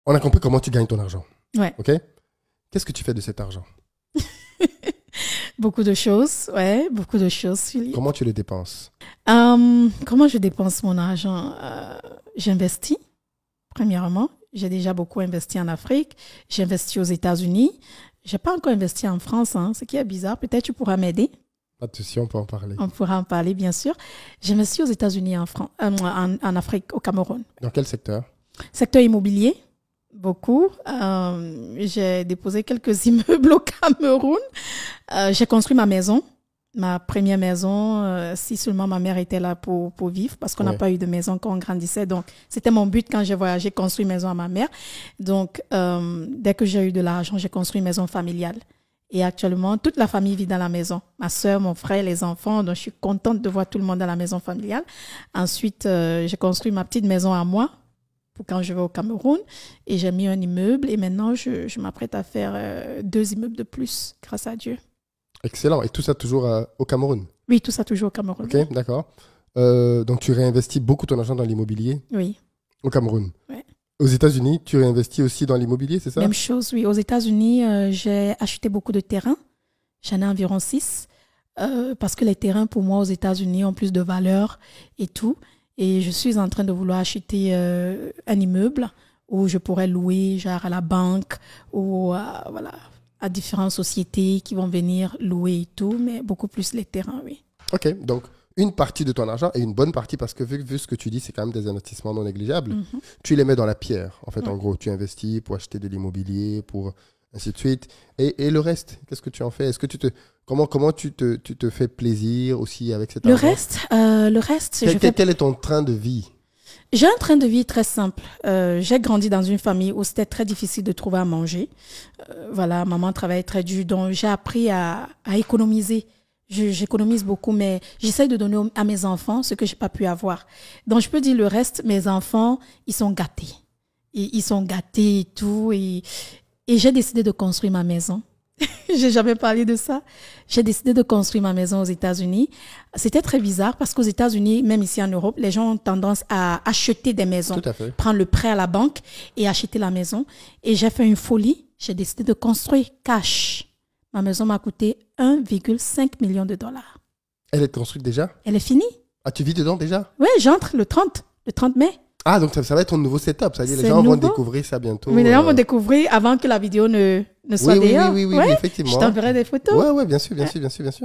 On a compris comment tu gagnes ton argent. Ouais. OK? Qu'est-ce que tu fais de cet argent? Beaucoup de choses, ouais, beaucoup de choses, Philippe. Comment tu le dépenses? Comment je dépense mon argent? J'investis, premièrement. J'ai déjà beaucoup investi en Afrique. J'ai investi aux États-Unis. Je n'ai pas encore investi en France, hein, ce qui est bizarre. Peut-être tu pourras m'aider. Pas de souci, on peut en parler. On pourra en parler, bien sûr. J'ai investi aux États-Unis, en Afrique, au Cameroun. Dans quel secteur? Secteur immobilier, beaucoup. J'ai déposé quelques immeubles au Cameroun. J'ai construit ma maison, ma première maison, si seulement ma mère était là pour vivre, parce qu'on n'a pas eu de maison quand on grandissait. Donc, c'était mon but quand j'ai voyagé, construire une maison à ma mère. Donc, dès que j'ai eu de l'argent, j'ai construit une maison familiale. Et actuellement, toute la famille vit dans la maison. Ma soeur, mon frère, les enfants. Donc, je suis contente de voir tout le monde dans la maison familiale. Ensuite, j'ai construit ma petite maison à moi pour quand je vais au Cameroun. Et j'ai mis un immeuble. Et maintenant, je m'apprête à faire 2 immeubles de plus, grâce à Dieu. Excellent. Et tout ça toujours au Cameroun? Oui, tout ça toujours au Cameroun. OK, d'accord. Donc, tu réinvestis beaucoup ton argent dans l'immobilier? Oui. Au Cameroun? Oui. Aux États-Unis, tu réinvestis aussi dans l'immobilier, c'est ça? Même chose, oui. Aux États-Unis, j'ai acheté beaucoup de terrains. J'en ai environ 6. Parce que les terrains, pour moi, aux États-Unis, ont plus de valeur et tout. Et je suis en train de vouloir acheter un immeuble où je pourrais louer, genre à la banque ou à différentes sociétés qui vont venir louer et tout. Mais beaucoup plus les terrains, oui. OK, donc une partie de ton argent, et une bonne partie, parce que vu ce que tu dis, c'est quand même des investissements non négligeables, tu les mets dans la pierre. En fait, en gros, tu investis pour acheter de l'immobilier, pour ainsi de suite. Et le reste, qu'est-ce que tu en fais? Est-ce que comment tu te fais plaisir aussi avec cet argent? Le reste, quel est ton train de vie? J'ai un train de vie très simple. J'ai grandi dans une famille où c'était très difficile de trouver à manger. Voilà, maman travaillait très dur, donc j'ai appris à économiser. J'économise beaucoup, mais j'essaie de donner à mes enfants ce que j'ai pas pu avoir. Donc, je peux dire le reste, mes enfants, ils sont gâtés. Ils sont gâtés et tout. Et j'ai décidé de construire ma maison. J'ai jamais parlé de ça. J'ai décidé de construire ma maison aux États-Unis. C'était très bizarre parce qu'aux États-Unis, même ici en Europe, les gens ont tendance à acheter des maisons. Tout à fait. Prendre le prêt à la banque et acheter la maison. Et j'ai fait une folie. J'ai décidé de construire cash. Ma maison m'a coûté 1,5 million de dollars. Elle est construite déjà? Elle est finie. Ah, tu vis dedans déjà? Oui, j'entre le 30 mai. Ah, donc ça va être ton nouveau setup. C'est-à-dire les C'est gens vont nouveau. découvrir ça bientôt. Mais les gens vont découvrir avant que la vidéo ne soit dehors. Oui, Ouais, effectivement. je t'enverrai des photos. Ouais, bien sûr.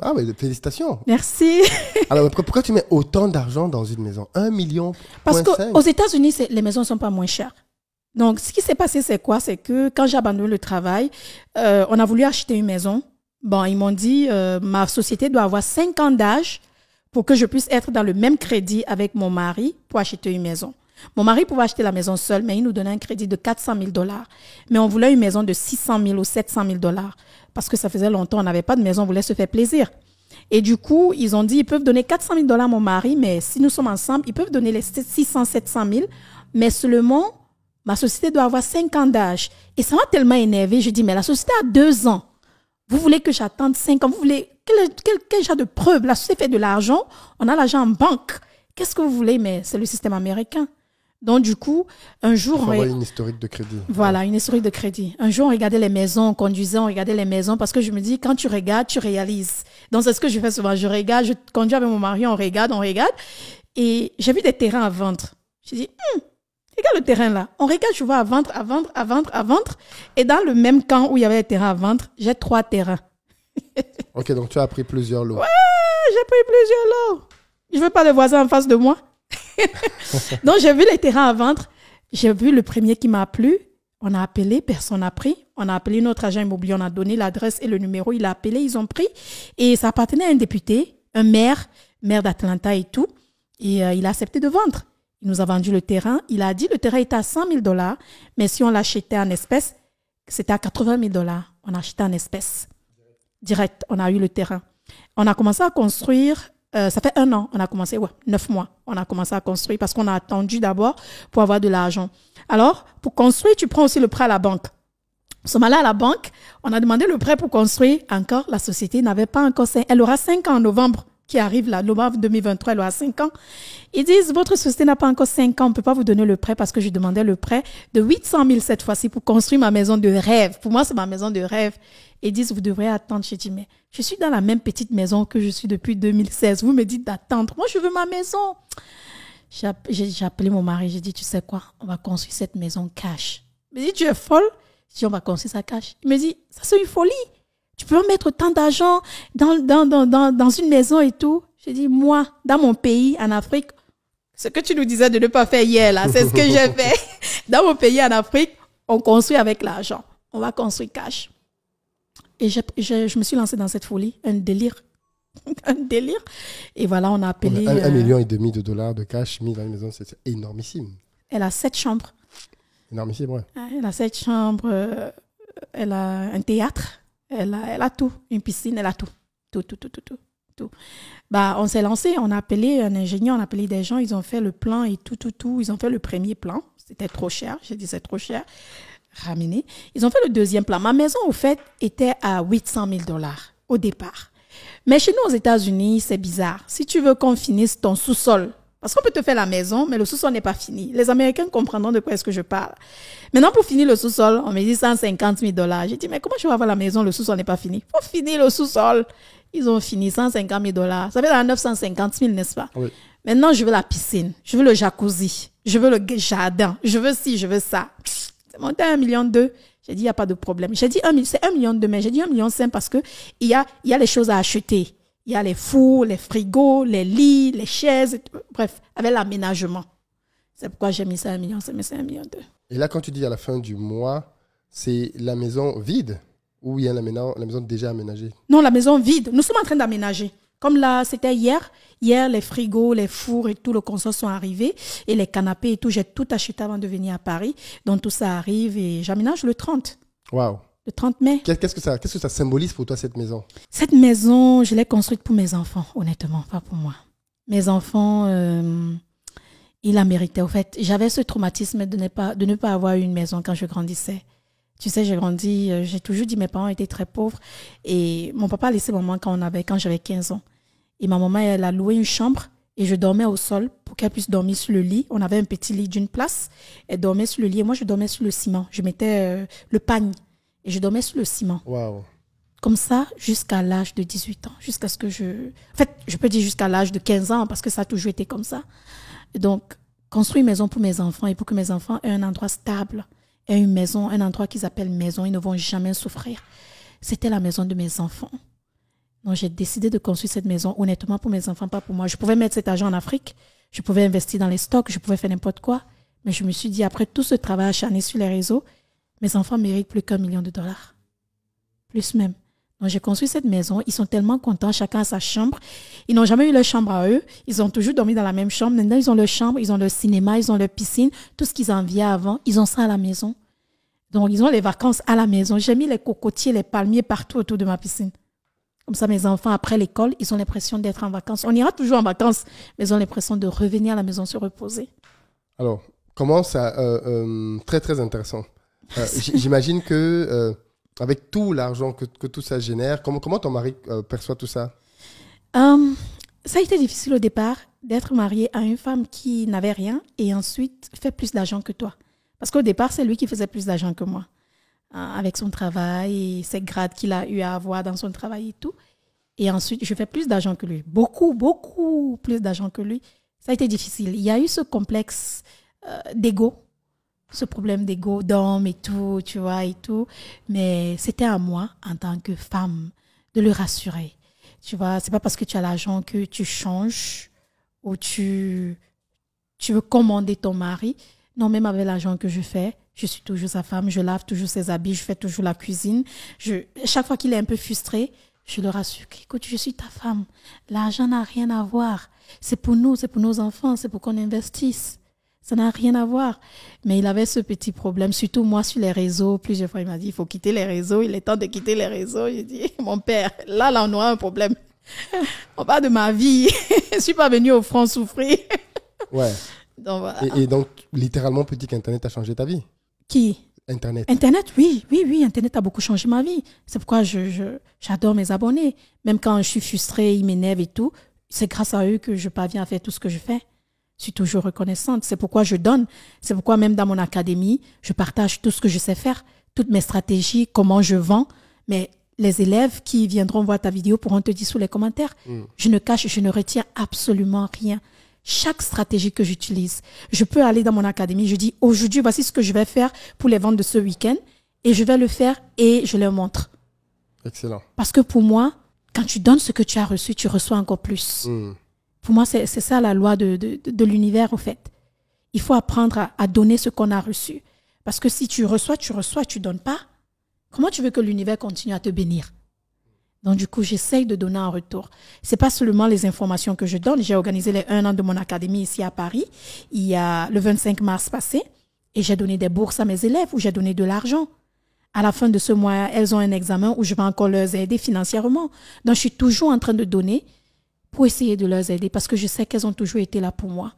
Ah, mais félicitations. Merci. Alors, pourquoi tu mets autant d'argent dans une maison? 1,5 million? Parce qu'aux États-Unis, les maisons ne sont pas moins chères. Donc, ce qui s'est passé, c'est quoi? C'est que quand j'ai abandonné le travail, on a voulu acheter une maison. Bon, ils m'ont dit, ma société doit avoir 5 ans d'âge pour que je puisse être dans le même crédit avec mon mari pour acheter une maison. Mon mari pouvait acheter la maison seul, mais il nous donnait un crédit de 400 000 $. Mais on voulait une maison de 600 000 ou 700 000 $. Parce que ça faisait longtemps, on n'avait pas de maison, on voulait se faire plaisir. Et du coup, ils ont dit, ils peuvent donner 400 000 $ à mon mari, mais si nous sommes ensemble, ils peuvent donner les 600, 700 000. Mais seulement, ma société doit avoir 5 ans d'âge. Et ça m'a tellement énervé. Je dis, mais la société a 2 ans. Vous voulez que j'attende 5 ans? Vous voulez quel genre de preuve? La société fait de l'argent, on a l'argent en banque. Qu'est-ce que vous voulez? Mais c'est le système américain. Donc, du coup, un jour... Il faut avoir une historique de crédit. Voilà, une historique de crédit. Un jour, on regardait les maisons, on conduisait, on regardait les maisons parce que je me dis, quand tu regardes, tu réalises. Donc, c'est ce que je fais souvent. Je regarde, je conduis avec mon mari, on regarde. Et j'ai vu des terrains à vendre. Je dis, regarde le terrain là. On regarde, je vois à vendre. Et dans le même camp où il y avait des terrains à vendre, j'ai 3 terrains. Ok, donc tu as pris plusieurs lots. Ouais, j'ai pris plusieurs lots. Je veux pas les voisins en face de moi. Donc, j'ai vu les terrains à vendre. J'ai vu le premier qui m'a plu. On a appelé, personne n'a pris. On a appelé notre agent immobilier, on a donné l'adresse et le numéro. Il a appelé, ils ont pris. Et ça appartenait à un député, un maire d'Atlanta et tout. Et il a accepté de vendre. Il nous a vendu le terrain. Il a dit le terrain était à 100 000 $. Mais si on l'achetait en espèces, c'était à 80 000 $. On a acheté en espèces. Direct, on a eu le terrain. On a commencé à construire. Ça fait 1 an, on a commencé, 9 mois, on a commencé à construire parce qu'on a attendu d'abord pour avoir de l'argent. Alors, pour construire, tu prends aussi le prêt à la banque. Nous sommes allés à la banque, on a demandé le prêt pour construire. Encore, la société n'avait pas encore 5, elle aura 5 ans en novembre qui arrive là, novembre 2023, elle a 5 ans. Ils disent, votre société n'a pas encore 5 ans, on ne peut pas vous donner le prêt parce que je demandais le prêt de 800 000 cette fois-ci pour construire ma maison de rêve. Pour moi, c'est ma maison de rêve. Ils disent, vous devrez attendre. J'ai dit, mais je suis dans la même petite maison que je suis depuis 2016. Vous me dites d'attendre. Moi, je veux ma maison. J'ai appelé mon mari. J'ai dit, tu sais quoi, on va construire cette maison cash. Il me dit, tu es folle? Je dis, on va construire ça cash. Il me dit, ça c'est une folie. Tu peux mettre tant d'argent dans une maison et tout. J'ai dit, moi, dans mon pays, en Afrique, ce que tu nous disais de ne pas faire hier, là, c'est ce que j'ai fait. Dans mon pays, en Afrique, on construit avec l'argent. On va construire cash. Et je me suis lancée dans cette folie, un délire. Un délire. Et voilà, on a appelé... 1,5 million de dollars de cash mis dans une maison, c'est énormissime. Elle a 7 chambres. Énormissime, ouais. Elle a 7 chambres. Elle a un théâtre. Elle a tout. Une piscine, elle a tout. Tout. Bah, on s'est lancé, on a appelé un ingénieur, on a appelé des gens, ils ont fait le plan et tout. Ils ont fait le premier plan. C'était trop cher. J'ai dit, c'est trop cher. Ramené. Ils ont fait le deuxième plan. Ma maison, au fait, était à 800 000 dollars au départ. Mais chez nous, aux États-Unis, c'est bizarre. Si tu veux qu'on finisse ton sous-sol, parce qu'on peut te faire la maison, mais le sous-sol n'est pas fini. Les Américains comprendront de quoi est-ce que je parle. Maintenant, pour finir le sous-sol, on me dit 150 000 dollars. J'ai dit, mais comment je vais avoir la maison, le sous-sol n'est pas fini? Il faut finir le sous-sol. Ils ont fini 150 000 dollars. Ça fait dans 950 000, n'est-ce pas? Oui. Maintenant, je veux la piscine. Je veux le jacuzzi. Je veux le jardin. Je veux ci, je veux ça. C'est monté à 1,2 million. J'ai dit, il n'y a pas de problème. J'ai dit, c'est 1,2 million, mais j'ai dit 1,5 million parce que il y a les choses à acheter. Il y a les fours, les frigos, les lits, les chaises, bref, avec l'aménagement. C'est pourquoi j'ai mis ça à 1,5 million, mais c'est 1,2 million. Et là, quand tu dis à la fin du mois, c'est la maison vide ou il y a la maison déjà aménagée? Non, la maison vide. Nous sommes en train d'aménager. Comme là, c'était hier. Hier, les frigos, les fours et tout, le console sont arrivés. Et les canapés et tout, j'ai tout acheté avant de venir à Paris. Donc, tout ça arrive et j'aménage le 30. Waouh. Le 30 mai. Qu'est-ce que ça symbolise pour toi, cette maison? Cette maison, je l'ai construite pour mes enfants, honnêtement, pas pour moi. Mes enfants, ils la méritaient. Au fait, j'avais ce traumatisme de ne pas avoir une maison quand je grandissais. Tu sais, j'ai grandi, j'ai toujours dit mes parents étaient très pauvres. Et mon papa a laissé maman quand j'avais 15 ans. Et ma maman, elle a loué une chambre et je dormais au sol pour qu'elle puisse dormir sur le lit. On avait un petit lit d'une place. Elle dormait sur le lit et moi, je dormais sur le ciment. Je mettais le pagne. Et je dormais sur le ciment. Wow. Comme ça, jusqu'à l'âge de 18 ans. Jusqu'à ce que En fait, je peux dire jusqu'à l'âge de 15 ans parce que ça a toujours été comme ça. Et donc, construire une maison pour mes enfants et pour que mes enfants aient un endroit stable, aient une maison, un endroit qu'ils appellent maison, ils ne vont jamais souffrir. C'était la maison de mes enfants. Donc, j'ai décidé de construire cette maison honnêtement pour mes enfants, pas pour moi. Je pouvais mettre cet argent en Afrique. Je pouvais investir dans les stocks. Je pouvais faire n'importe quoi. Mais je me suis dit, après tout ce travail acharné sur les réseaux, mes enfants méritent plus qu'1 million de dollars. Plus même. Donc, j'ai construit cette maison. Ils sont tellement contents. Chacun a sa chambre. Ils n'ont jamais eu leur chambre à eux. Ils ont toujours dormi dans la même chambre. Maintenant, ils ont leur chambre, ils ont leur cinéma, ils ont leur piscine. Tout ce qu'ils enviaient avant, ils ont ça à la maison. Donc, ils ont les vacances à la maison. J'ai mis les cocotiers, les palmiers partout autour de ma piscine. Comme ça, mes enfants, après l'école, ils ont l'impression d'être en vacances. On ira toujours en vacances, mais ils ont l'impression de revenir à la maison se reposer. Alors, comment ça... très, très intéressant. J'imagine que avec tout l'argent que tout ça génère, comment ton mari perçoit tout ça? Ça a été difficile au départ d'être marié à une femme qui n'avait rien et ensuite fait plus d'argent que toi. Parce qu'au départ, c'est lui qui faisait plus d'argent que moi. Avec son travail et ses grades qu'il a eu à avoir dans son travail et tout. Et ensuite, je fais plus d'argent que lui. Beaucoup, beaucoup plus d'argent que lui. Ça a été difficile. Il y a eu ce complexe d'ego. Ce problème d'ego, d'homme et tout, tu vois, et tout. Mais c'était à moi, en tant que femme, de le rassurer. Tu vois, c'est pas parce que tu as l'argent que tu changes ou tu veux commander ton mari. Non, même avec l'argent que je fais, je suis toujours sa femme, je lave toujours ses habits, je fais toujours la cuisine. Chaque fois qu'il est un peu frustré, je le rassure. Écoute, je suis ta femme. L'argent n'a rien à voir. C'est pour nous, c'est pour nos enfants, c'est pour qu'on investisse. Ça n'a rien à voir. Mais il avait ce petit problème, surtout moi sur les réseaux. Plusieurs fois, il m'a dit, il faut quitter les réseaux. Il est temps de quitter les réseaux. J'ai dit, mon père, là, on aura un problème. On parle de ma vie. Je ne suis pas venue au front souffrir. Ouais. Donc, voilà. Et donc, littéralement, petit qu'Internet a changé ta vie? Qui? Internet. Internet, oui. Internet a beaucoup changé ma vie. C'est pourquoi j'adore mes abonnés. Même quand je suis frustrée, ils m'énervent et tout. c'est grâce à eux que je parviens à faire tout ce que je fais. Je suis toujours reconnaissante. C'est pourquoi je donne. C'est pourquoi même dans mon académie, je partage tout ce que je sais faire, toutes mes stratégies, comment je vends. Mais les élèves qui viendront voir ta vidéo pourront te dire sous les commentaires. Je ne cache, je ne retiens absolument rien. Chaque stratégie que j'utilise, je peux aller dans mon académie, je dis aujourd'hui, voici ce que je vais faire pour les ventes de ce week-end et je vais le faire et je leur montre. Excellent. Parce que pour moi, quand tu donnes ce que tu as reçu, tu reçois encore plus. Pour moi, c'est ça la loi de l'univers, au fait. Il faut apprendre à donner ce qu'on a reçu. Parce que si tu reçois, tu ne donnes pas. Comment tu veux que l'univers continue à te bénir? Donc, du coup, j'essaye de donner en retour. C'est pas seulement les informations que je donne. J'ai organisé les 1 an de mon académie ici à Paris, il y a le 25 mars passé, et j'ai donné des bourses à mes élèves où j'ai donné de l'argent. À la fin de ce mois, elles ont un examen où je vais encore les aider financièrement. Donc, je suis toujours en train de donner pour essayer de les aider parce que je sais qu'elles ont toujours été là pour moi.